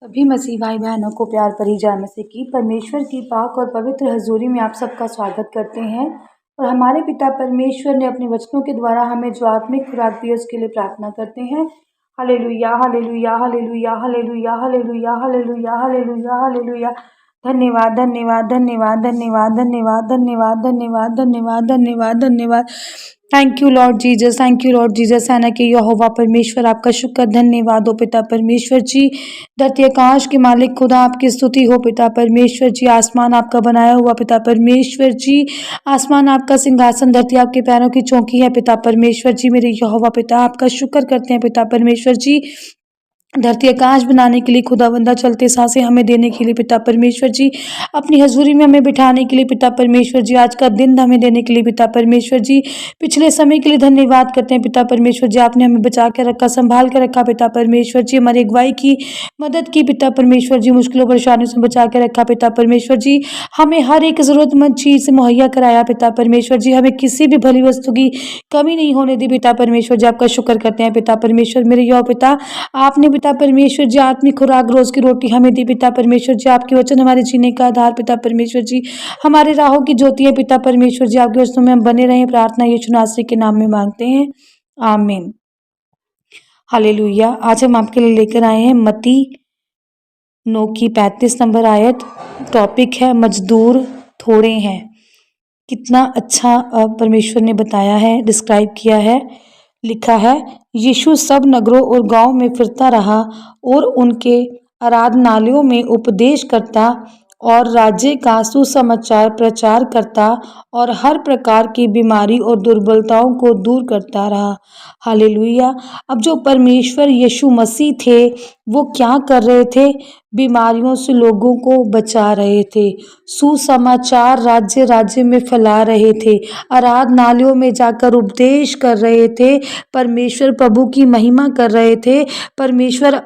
सभी मसीह भाई बहनों को प्यार भरी जय मसीह की परमेश्वर की पाक और पवित्र हजूरी में आप सबका स्वागत करते हैं। और हमारे पिता परमेश्वर ने अपने वचनों के द्वारा हमें जो आत्मिक खुराक दी उसके लिए प्रार्थना करते हैं। Hallelujah hallelujah hallelujah hallelujah hallelujah hallelujah hallelujah hallelujah. धन्यवाद धन्यवाद धन्यवाद धन्यवाद धन्यवाद धन्यवाद धन्यवाद धन्यवाद धन्यवाद धन्यवाद। Thank you Lord Jesus, thank you Lord Jesus. सेना के यहोवा परमेश्वर आपका शुक्र धन्यवाद हो पिता परमेश्वर जी। धरती आकाश के मालिक खुदा आपकी स्तुति हो पिता परमेश्वर जी। आसमान आपका बनाया हुआ पिता परमेश्वर जी। आसमान आपका सिंहासन, धरती आपके पैरों की चौकी है पिता परमेश्वर जी। मेरे यहोवा पिता आपका शुक्र करते हैं पिता परमेश्वर जी। धरती आकाश बनाने के लिए, खुदावंदा चलते सांसें हमें देने के लिए पिता परमेश्वर जी। अपनी हजूरी में हमें बिठाने के लिए पिता परमेश्वर जी। आज का दिन हमें देने के लिए पिता परमेश्वर जी। पिछले समय के लिए धन्यवाद करते हैं पिता परमेश्वर जी। आपने हमें बचा के रखा, संभाल के रखा पिता परमेश्वर जी। हमारी अगुवाई की, मदद की पिता परमेश्वर जी। मुश्किलों परेशानियों से बचा के रखा पिता परमेश्वर जी। हमें हर एक ज़रूरतमंद चीज़ मुहैया कराया पिता परमेश्वर जी। हमें किसी भी भली वस्तु की कमी नहीं होने दी पिता परमेश्वर जी। आपका शुक्र करते हैं पिता परमेश्वर। मेरे यौ पिता, आपने पिता परमेश्वर जी आत्मिक खुराक, रोज की रोटी हमें दी पिता परमेश्वर जी। आपके वचन हमारे जीने का आधार पिता परमेश्वर जी। हमारे राहों की ज्योति है पिता परमेश्वर जी। आपके वचनों में हम बने रहें, प्रार्थना यीशु नासरी के नाम में मांगते हैं, आमीन। हालेलुया। आज हम आपके लिए लेकर आए हैं मत्ती 9 की 35 नंबर आयत। टॉपिक है मजदूर थोड़े हैं। कितना अच्छा परमेश्वर ने बताया है, डिस्क्राइब किया है। लिखा है, यीशु सब नगरों और गांव में फिरता रहा और उनके आराधनालयों में उपदेश करता और राज्य का सुसमाचार प्रचार करता और हर प्रकार की बीमारी और दुर्बलताओं को दूर करता रहा। हालेलुया। अब जो परमेश्वर यीशु मसीह थे वो क्या कर रहे थे? बीमारियों से लोगों को बचा रहे थे, सुसमाचार राज्य राज्य में फैला रहे थे, आराधनालयों में जाकर उपदेश कर रहे थे, परमेश्वर प्रभु की महिमा कर रहे थे, परमेश्वर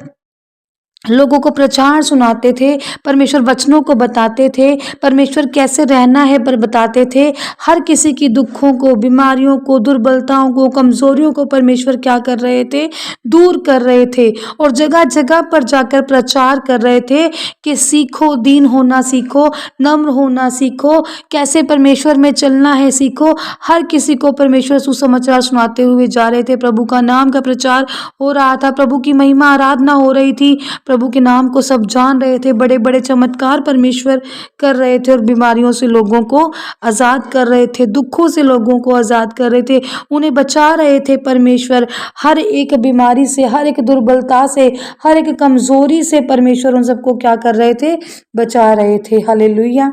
लोगों को प्रचार सुनाते थे, परमेश्वर वचनों को बताते थे, परमेश्वर कैसे रहना है पर बताते थे। हर किसी की दुखों को, बीमारियों को, दुर्बलताओं को, कमजोरियों को परमेश्वर क्या कर रहे थे? दूर कर रहे थे। और जगह जगह पर जाकर प्रचार कर रहे थे कि सीखो, दीन होना सीखो, नम्र होना सीखो, कैसे परमेश्वर में चलना है सीखो। हर किसी को परमेश्वर सुसमाचार सुनाते हुए जा रहे थे। प्रभु का नाम का प्रचार हो रहा था, प्रभु की महिमा आराधना हो रही थी, प्रभु के नाम को सब जान रहे थे। बड़े बड़े चमत्कार परमेश्वर कर रहे थे और बीमारियों से लोगों को आज़ाद कर रहे थे, दुखों से लोगों को आज़ाद कर रहे थे, उन्हें बचा रहे थे परमेश्वर। हर एक बीमारी से, हर एक दुर्बलता से, हर एक कमजोरी से परमेश्वर उन सबको क्या कर रहे थे? बचा रहे थे। हालेलुया।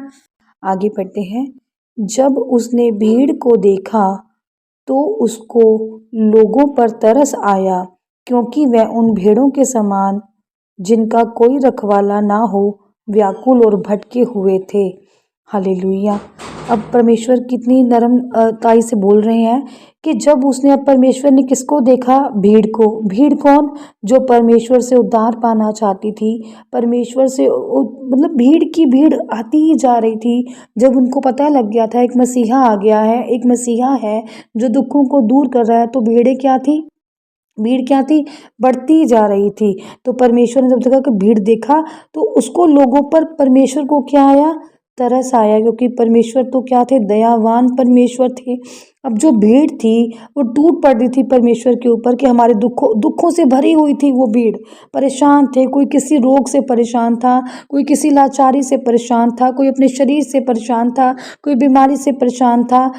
आगे बढ़ते हैं। जब उसने भीड़ को देखा तो उसको लोगों पर तरस आया, क्योंकि वह उन भेड़ों के समान जिनका कोई रखवाला ना हो व्याकुल और भटके हुए थे। हालेलुया। अब परमेश्वर कितनी नरमताई से बोल रहे हैं कि जब उसने, अब परमेश्वर ने किसको देखा? भीड़ को। भीड़ कौन? जो परमेश्वर से उद्धार पाना चाहती थी, परमेश्वर से मतलब भीड़ की भीड़ आती ही जा रही थी। जब उनको पता लग गया था एक मसीहा आ गया है, एक मसीहा है जो दुखों को दूर कर रहा है, तो भीड़ें क्या थी? भीड़ क्या थी? बढ़ती जा रही थी। तो परमेश्वर ने जब देखा कि भीड़ देखा तो उसको, लोगों पर परमेश्वर को क्या आया? तरस आया, क्योंकि परमेश्वर तो क्या थे? दयावान परमेश्वर थे। अब जो भीड़ थी वो टूट पड़ी थी परमेश्वर के ऊपर कि हमारे दुखों से भरी हुई थी वो भीड़। परेशान थे, कोई किसी रोग से परेशान था, कोई किसी लाचारी से परेशान था, कोई अपने शरीर से परेशान था, कोई बीमारी से परेशान था।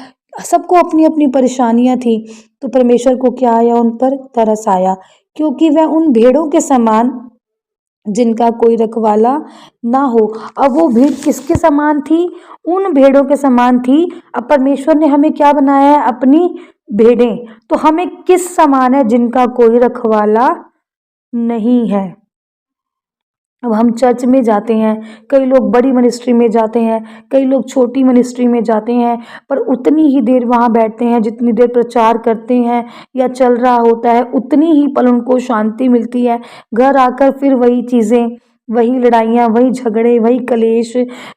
सबको अपनी अपनी परेशानियां थी। तो परमेश्वर को क्या आया? उन पर तरस आया, क्योंकि वह उन भेड़ों के समान जिनका कोई रखवाला ना हो। अब वो भीड़ किसके समान थी? उन भेड़ों के समान थी। अब परमेश्वर ने हमें क्या बनाया है? अपनी भेड़ें। तो हमें किस समान है? जिनका कोई रखवाला नहीं है। अब हम चर्च में जाते हैं, कई लोग बड़ी मिनिस्ट्री में जाते हैं, कई लोग छोटी मिनिस्ट्री में जाते हैं, पर उतनी ही देर वहाँ बैठते हैं जितनी देर प्रचार करते हैं या चल रहा होता है, उतनी ही पल उनको शांति मिलती है। घर आकर फिर वही चीज़ें, वही लड़ाइयाँ, वही झगड़े, वही कलेश।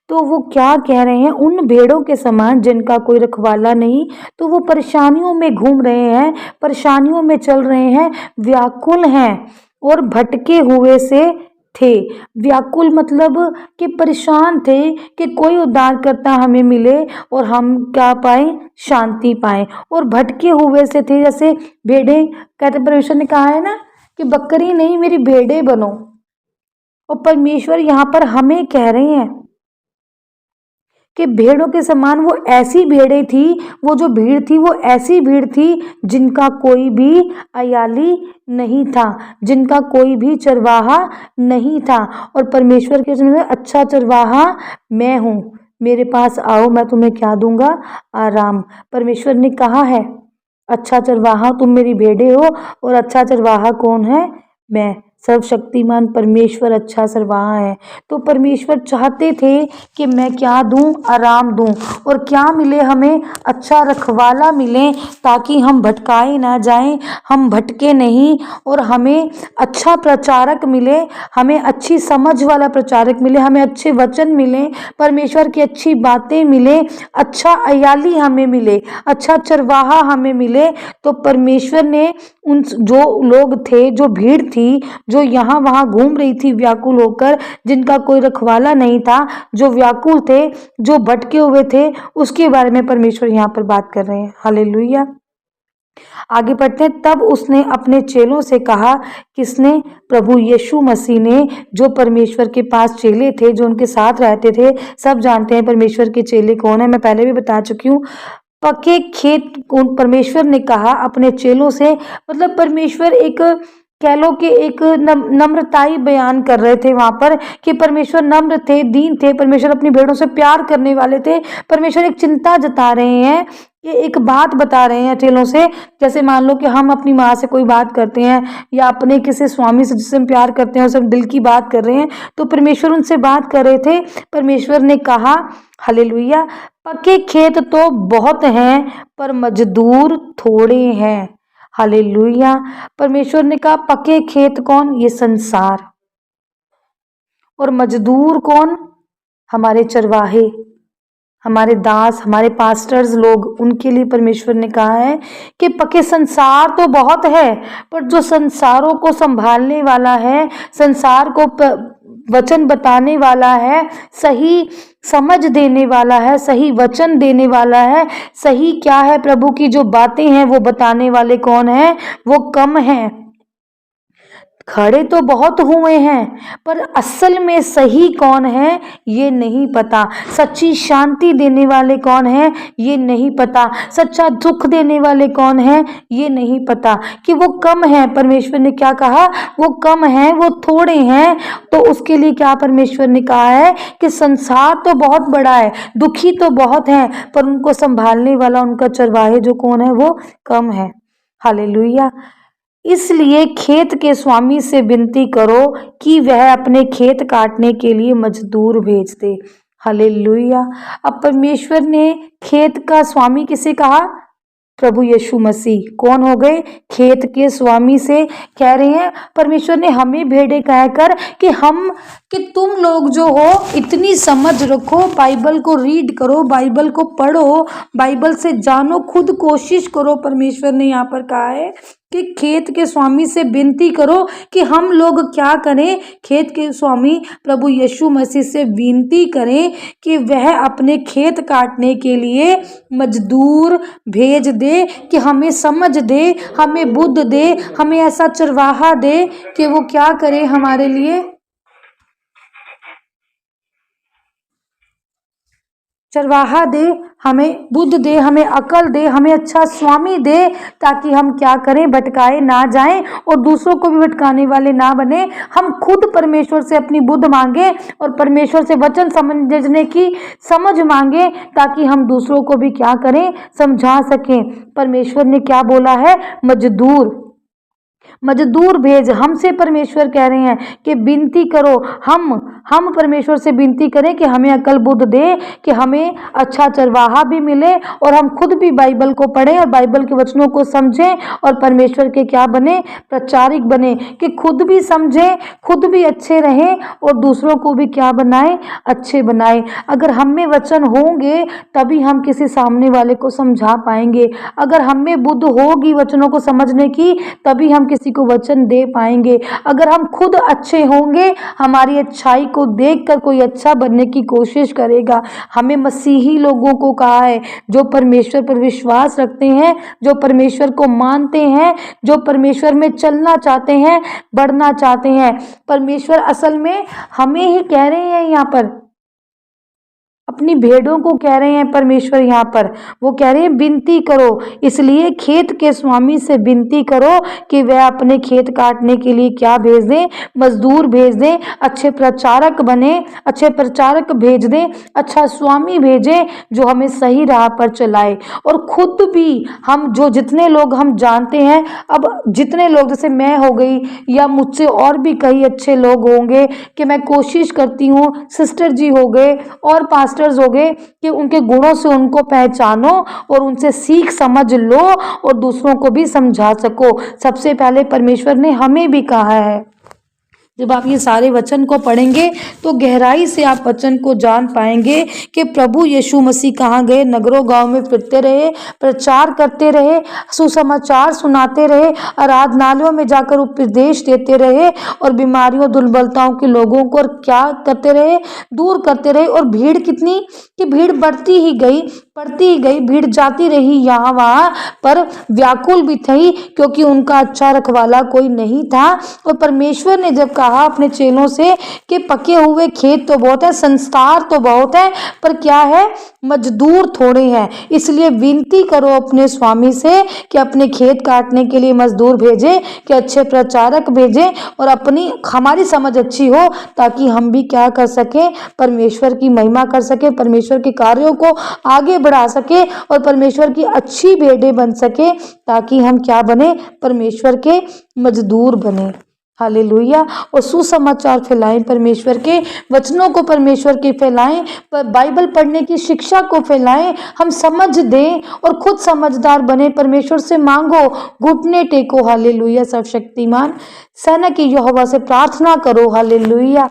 तो वो क्या कह रहे हैं? उन भेड़ों के समान जिनका कोई रखवाला नहीं। तो वो परेशानियों में घूम रहे हैं, परेशानियों में चल रहे हैं, व्याकुल हैं और भटके हुए से थे। व्याकुल मतलब कि परेशान थे कि कोई उद्धारकर्ता हमें मिले और हम क्या पाए, शांति पाए। और भटके हुए से थे, जैसे भेड़ें, कहते परमेश्वर ने कहा है ना कि बकरी नहीं मेरी भेड़ें बनो। और परमेश्वर यहाँ पर हमें कह रहे हैं कि भेड़ों के समान वो ऐसी भेड़ें थी, वो जो भीड़ थी वो ऐसी भीड़ थी जिनका कोई भी अयाली नहीं था, जिनका कोई भी चरवाहा नहीं था। और परमेश्वर के वचन में अच्छा चरवाहा मैं हूँ, मेरे पास आओ मैं तुम्हें क्या दूंगा, आराम। परमेश्वर ने कहा है अच्छा चरवाहा तुम मेरी भेड़ें हो, और अच्छा चरवाहा कौन है, मैं, सर्वशक्तिमान परमेश्वर अच्छा चरवाहा है। तो परमेश्वर चाहते थे कि मैं क्या दूं, आराम दूं। और क्या मिले हमें, अच्छा रखवाला मिले, ताकि हम भटकाए ना जाएं, हम भटके नहीं। और हमें अच्छा प्रचारक मिले, हमें अच्छी समझ वाला प्रचारक मिले, हमें अच्छे वचन मिले, परमेश्वर की अच्छी बातें मिले, अच्छा अयाली हमें मिले, अच्छा चरवाहा हमें मिले। तो परमेश्वर ने उन जो लोग थे, जो भीड़ थी, जो यहाँ वहाँ घूम रही थी व्याकुल होकर, जिनका कोई रखवाला नहीं था, जो व्याकुल थे, जो भटके हुए थे, उसके बारे में परमेश्वर यहाँ पर बात कर रहे हैं। हालेलुया। आगे बढ़ते हैं। तब उसने अपने चेलों से कहा, किसने, प्रभु यीशु मसीह ने। जो परमेश्वर के पास चेले थे, जो उनके साथ रहते थे, सब जानते हैं परमेश्वर के चेले कौन है, मैं पहले भी बता चुकी हूँ। पके खेत को परमेश्वर ने कहा अपने चेलों से, मतलब परमेश्वर एक, कह लो कि एक नम्रताई बयान कर रहे थे वहां पर, कि परमेश्वर नम्र थे, दीन थे, परमेश्वर अपनी भेड़ों से प्यार करने वाले थे। परमेश्वर एक चिंता जता रहे हैं, ये एक बात बता रहे हैं चेलों से। जैसे मान लो कि हम अपनी माँ से कोई बात करते हैं, या अपने किसी स्वामी से जिससे हम प्यार करते हैं, उससे हम दिल की बात कर रहे हैं, तो परमेश्वर उनसे बात कर रहे थे। परमेश्वर ने कहा, हालेलुया, पके खेत तो बहुत हैं पर मजदूर थोड़े हैं। हालेलुया। परमेश्वर ने कहा पके खेत कौन, ये संसार, और मजदूर कौन, हमारे चरवाहे, हमारे दास, हमारे पास्टर्स लोग, उनके लिए परमेश्वर ने कहा है कि पके संसार तो बहुत है, पर जो संसारों को संभालने वाला है, संसार को वचन बताने वाला है, सही समझ देने वाला है, सही वचन देने वाला है, सही क्या है प्रभु की जो बातें हैं वो बताने वाले कौन है, वो कम है। खड़े तो बहुत हुए हैं, पर असल में सही कौन है ये नहीं पता। सच्ची शांति देने वाले कौन है ये नहीं पता। सच्चा दुख देने वाले कौन है ये नहीं पता, कि वो कम है। परमेश्वर ने क्या कहा, वो कम है, वो थोड़े हैं। तो उसके लिए क्या परमेश्वर ने कहा है कि संसार तो बहुत बड़ा है, दुखी तो बहुत है, पर उनको संभालने वाला, उनका चरवाहे जो कौन है वो कम है। हालेलुया। इसलिए खेत के स्वामी से विनती करो कि वह अपने खेत काटने के लिए मजदूर भेज दे। हालेलुया। अब परमेश्वर ने खेत का स्वामी किसे कहा, प्रभु यीशु मसीह। कौन हो गए, खेत के स्वामी से कह रहे हैं परमेश्वर ने हमें भेड़े कहकर, कि तुम लोग जो हो इतनी समझ रखो, बाइबल को रीड करो, बाइबल को पढ़ो, बाइबल से जानो, खुद कोशिश करो। परमेश्वर ने यहाँ पर कहा है कि खेत के स्वामी से विनती करो कि हम लोग क्या करें, खेत के स्वामी प्रभु यीशु मसीह से विनती करें कि वह अपने खेत काटने के लिए मजदूर भेज दे, कि हमें समझ दे, हमें बुद्धि दे, हमें ऐसा चरवाहा दे कि वो क्या करे हमारे लिए, चरवाहा दे, हमें बुद्धि दे, हमें अकल दे, हमें अच्छा स्वामी दे, ताकि हम क्या करें, भटकाए ना जाएं और दूसरों को भी भटकाने वाले ना बने। हम खुद परमेश्वर से अपनी बुद्धि मांगे और परमेश्वर से वचन समझने की समझ मांगे, ताकि हम दूसरों को भी क्या करें, समझा सकें। परमेश्वर ने क्या बोला है, मजदूर भेज। हमसे परमेश्वर कह रहे हैं कि विनती करो, हम हम परमेश्वर से विनती करें कि हमें अकल बुद्ध दे, कि हमें अच्छा चरवाहा भी मिले और हम खुद भी बाइबल को पढ़ें और बाइबल के वचनों को समझें और परमेश्वर के क्या बने, प्रचारक बने, कि खुद भी समझें, खुद भी अच्छे रहें और दूसरों को भी क्या बनाएं, अच्छे बनाएं। अगर हम में वचन होंगे तभी हम किसी सामने वाले को समझा पाएंगे। अगर हम में बुद्ध होगी वचनों को समझने की तभी हम किसी को वचन दे पाएंगे। अगर हम खुद अच्छे होंगे, हमारी अच्छाई को देखकर कोई अच्छा बनने की कोशिश करेगा। हमें मसीही लोगों को कहा है जो परमेश्वर पर विश्वास रखते हैं, जो परमेश्वर को मानते हैं, जो परमेश्वर में चलना चाहते हैं, बढ़ना चाहते हैं। परमेश्वर असल में हमें ही कह रहे हैं, यहाँ पर अपनी भेड़ों को कह रहे हैं परमेश्वर। यहाँ पर वो कह रहे हैं विनती करो, इसलिए खेत के स्वामी से विनती करो कि वह अपने खेत काटने के लिए क्या भेज दें, मजदूर भेज दें, अच्छे प्रचारक बने, अच्छे प्रचारक भेज दें, अच्छा स्वामी भेजें जो हमें सही राह पर चलाए। और खुद भी हम जो जितने लोग हम जानते हैं, अब जितने लोग जैसे मैं हो गई या मुझसे और भी कई अच्छे लोग होंगे, कि मैं कोशिश करती हूँ, सिस्टर जी हो गए और पास्टर्स हो गए, कि उनके गुणों से उनको पहचानो और उनसे सीख समझ लो और दूसरों को भी समझा सको। सबसे पहले परमेश्वर ने हमें भी कहा है, जब आप ये सारे वचन को पढ़ेंगे तो गहराई से आप वचन को जान पाएंगे कि प्रभु यीशु मसीह कहाँ गए, नगरों गांव में फिरते रहे, प्रचार करते रहे, सुसमाचार सुनाते रहे, आराधनालयों में जाकर उपदेश देते रहे और बीमारियों दुर्बलताओं के लोगों को क्या करते रहे, दूर करते रहे। और भीड़ कितनी कि भीड़ बढ़ती ही गई, बढ़ती ही गई, भीड़ जाती रही यहाँ वहाँ, पर व्याकुल भी थी क्योंकि उनका अच्छा रखवाला कोई नहीं था। और परमेश्वर ने जब कहा अपने चेलों से कि पके हुए खेत तो बहुत है, संस्कार तो बहुत है, पर क्या है, मजदूर थोड़े हैं। इसलिए विनती करो अपने स्वामी से कि अपने खेत काटने के लिए मजदूर भेजे, कि अच्छे प्रचारक भेजे और अपनी हमारी समझ अच्छी हो ताकि हम भी क्या कर सके, परमेश्वर की महिमा कर सके, परमेश्वर के कार्यों को आगे बढ़ा सके और परमेश्वर की अच्छी भेड़ें बन सके, ताकि हम क्या बने, परमेश्वर के मजदूर बने। हालेलुया। और सुसमाचार फैलाएं, परमेश्वर के वचनों को परमेश्वर के फैलाएं, पर बाइबल पढ़ने की शिक्षा को फैलाएं, हम समझ दें और खुद समझदार बने। परमेश्वर से मांगो, घुटने टेको। हालेलुया। सर्वशक्तिमान सेना की यहोवा से प्रार्थना करो। हालेलुया।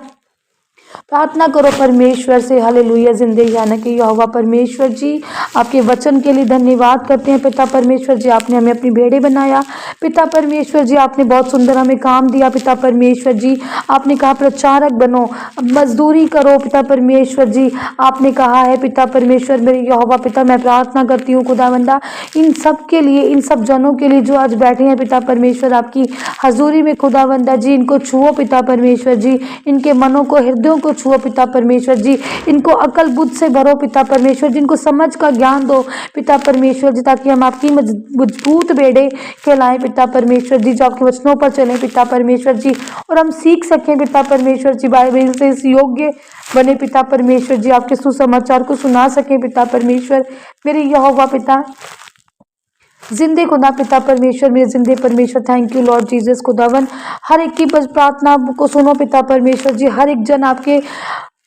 प्रार्थना करो परमेश्वर से। हालेलुया। जिंदगी आने के यहोवा परमेश्वर जी, आपके वचन के लिए धन्यवाद करते हैं। पिता परमेश्वर जी, आपने हमें अपनी भेड़ें बनाया। पिता परमेश्वर जी, आपने बहुत सुंदर हमें काम दिया। पिता परमेश्वर जी, आपने कहा प्रचारक बनो, मजदूरी करो। पिता परमेश्वर जी, आपने कहा है पिता परमेश्वर मेरे यहोवा पिता, मैं प्रार्थना करती हूँ खुदावंदा इन सब के लिए, इन सब जनों के लिए जो आज बैठे हैं पिता परमेश्वर आपकी हजूरी में। खुदावंदा जी, इनको छुओ पिता परमेश्वर जी, इनके मनों को, हृदयों को छुओ पिता परमेश्वर जी, इनको अकल बुद्ध से भरो पिता परमेश्वर जी, इनको समझ का ज्ञान दो पिता परमेश्वर जी, ताकि हम आपकी मजबूत बेड़े कहलाएं पिता परमेश्वर जी, जो आपके वचनों पर चलें पिता परमेश्वर जी, और हम सीख सकें पिता परमेश्वर जी, बाइबल से इस योग्य बने पिता परमेश्वर जी, आपके सुसमाचार को सुना सकें पिता परमेश्वर मेरे यहोवा पिता। जिंदे खुदा पिता परमेश्वर, मेरे जिंदे परमेश्वर, थैंक यू लॉर्ड जीसस खुदावन। हर एक की प्रार्थना को सुनो पिता परमेश्वर जी, हर एक जन आपके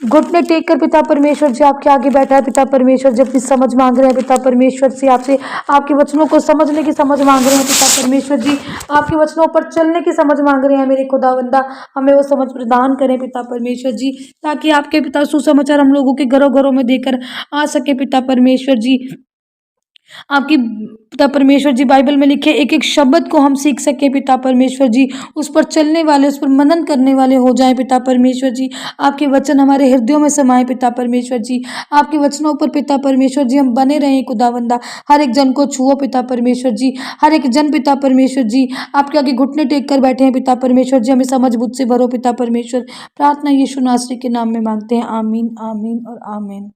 घुटने टेक कर पिता परमेश्वर जी आपके आगे बैठा है पिता परमेश्वर जी, अपनी समझ मांग रहे हैं पिता परमेश्वर से, आपसे आपके वचनों को समझने की समझ मांग रहे हैं पिता परमेश्वर जी, आपके वचनों पर चलने की समझ मांग रहे हैं मेरे खुदावंदा, हमें वो समझ प्रदान करें पिता परमेश्वर जी, ताकि आपके पिता सुसमाचार हम लोगों के घरों घरों में देकर आ सके पिता परमेश्वर जी। आपकी पिता परमेश्वर जी बाइबल में लिखे एक एक शब्द को हम सीख सके पिता परमेश्वर जी, उस पर चलने वाले, उस पर मनन करने वाले हो जाए पिता परमेश्वर जी, आपके वचन हमारे हृदयों में समाये पिता परमेश्वर जी, आपके वचनों पर पिता परमेश्वर जी हम बने रहें खुदावंदा, हर एक जन को छुओ पिता परमेश्वर जी, हर एक जन पिता परमेश्वर जी आपके आगे घुटने टेक कर बैठे हैं पिता परमेश्वर जी, हमें समझ बुझ से भरो पिता परमेश्वर। प्रार्थना यीशु नासरी के नाम में मांगते हैं, आमीन आमीन और आमीन।